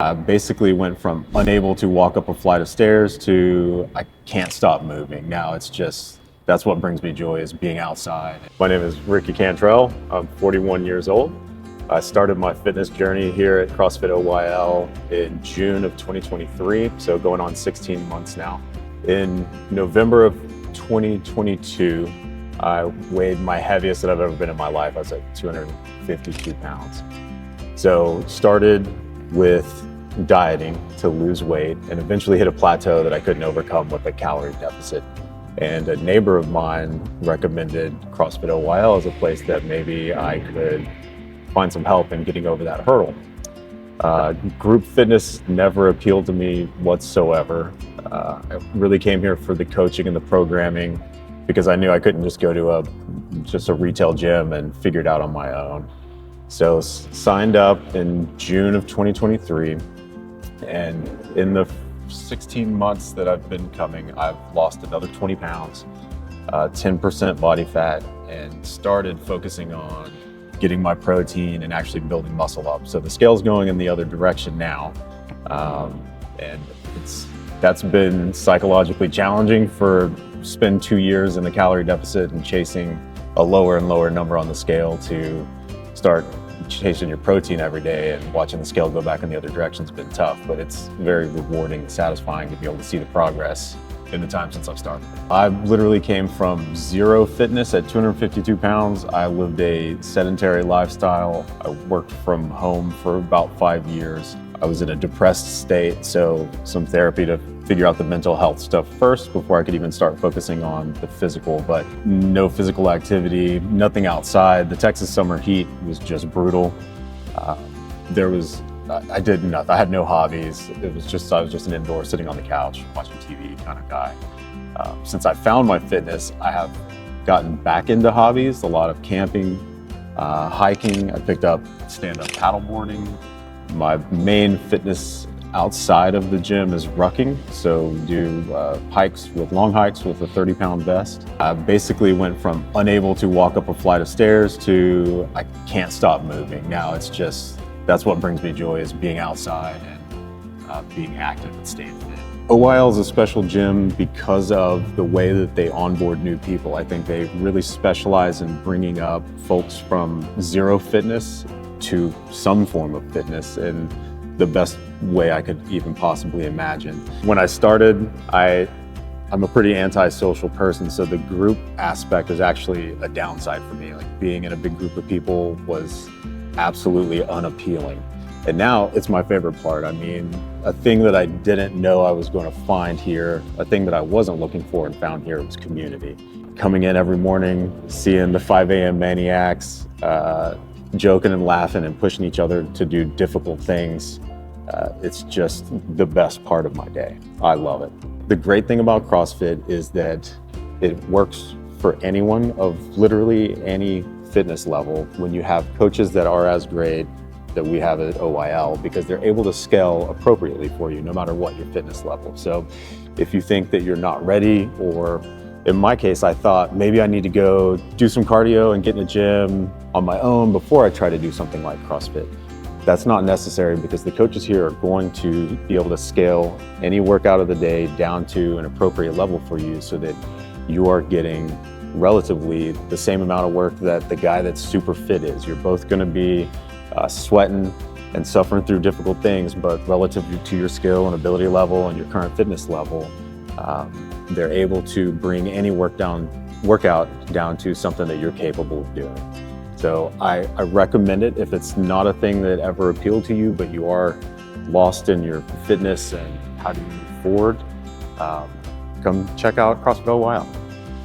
I basically went from unable to walk up a flight of stairs to I can't stop moving. Now it's just, that's what brings me joy, is being outside. My name is Ricky Cantrell. I'm 41 years old. I started my fitness journey here at CrossFit OYL in June of 2023, so going on 16 months now. In November of 2022, I weighed my heaviest that I've ever been in my life. I was at 252 pounds. So started with dieting to lose weight and eventually hit a plateau that I couldn't overcome with a calorie deficit. And a neighbor of mine recommended CrossFit OYL as a place that maybe I could find some help in getting over that hurdle. Group fitness never appealed to me whatsoever. I really came here for the coaching and the programming because I knew I couldn't just go to a retail gym and figure it out on my own. So signed up in June of 2023, and in the 16 months that I've been coming, I've lost another 20 pounds, 10% body fat, and started focusing on getting my protein and actually building muscle up. So the scale's going in the other direction now. And that's been psychologically challenging for spend 2 years in the calorie deficit and chasing a lower and lower number on the scale to start chasing your protein every day, and watching the scale go back in the other direction has been tough, but it's very rewarding and satisfying to be able to see the progress in the time since I've started. I literally came from zero fitness at 252 pounds. I lived a sedentary lifestyle. I worked from home for about 5 years. I was in a depressed state, so some therapy to figure out the mental health stuff first before I could even start focusing on the physical, but no physical activity, nothing outside. The Texas summer heat was just brutal. I did nothing. I had no hobbies. I was just an indoor sitting on the couch watching TV kind of guy. Since I found my fitness, I have gotten back into hobbies, a lot of camping, hiking. I picked up stand-up paddleboarding. My main fitness outside of the gym is rucking, so do long hikes with a 30-pound vest. I basically went from unable to walk up a flight of stairs to I can't stop moving. Now it's just, that's what brings me joy, is being outside and being active and staying fit. OYL is a special gym because of the way that they onboard new people. I think they really specialize in bringing up folks from zero fitness to some form of fitness in the best way I could even possibly imagine. When I started, I'm a pretty antisocial person, so the group aspect is actually a downside for me. Like, being in a big group of people was absolutely unappealing. And now it's my favorite part. I mean, a thing that I didn't know I was going to find here, a thing that I wasn't looking for and found here, was community. Coming in every morning, seeing the 5 a.m. maniacs, joking and laughing and pushing each other to do difficult things. It's just the best part of my day. I love it. The great thing about CrossFit is that it works for anyone of literally any fitness level when you have coaches that are as great that we have at OYL, because they're able to scale appropriately for you no matter what your fitness level. So if you think that you're not ready, or in my case, I thought maybe I need to go do some cardio and get in a gym on my own before I try to do something like CrossFit. That's not necessary, because the coaches here are going to be able to scale any workout of the day down to an appropriate level for you, so that you are getting relatively the same amount of work that the guy that's super fit is. You're both going to be sweating and suffering through difficult things, but relative to your skill and ability level and your current fitness level, they're able to bring any workout down to something that you're capable of doing. So I recommend it if it's not a thing that ever appealed to you, but you are lost in your fitness and how do you move forward. Come check out CrossFit OYL.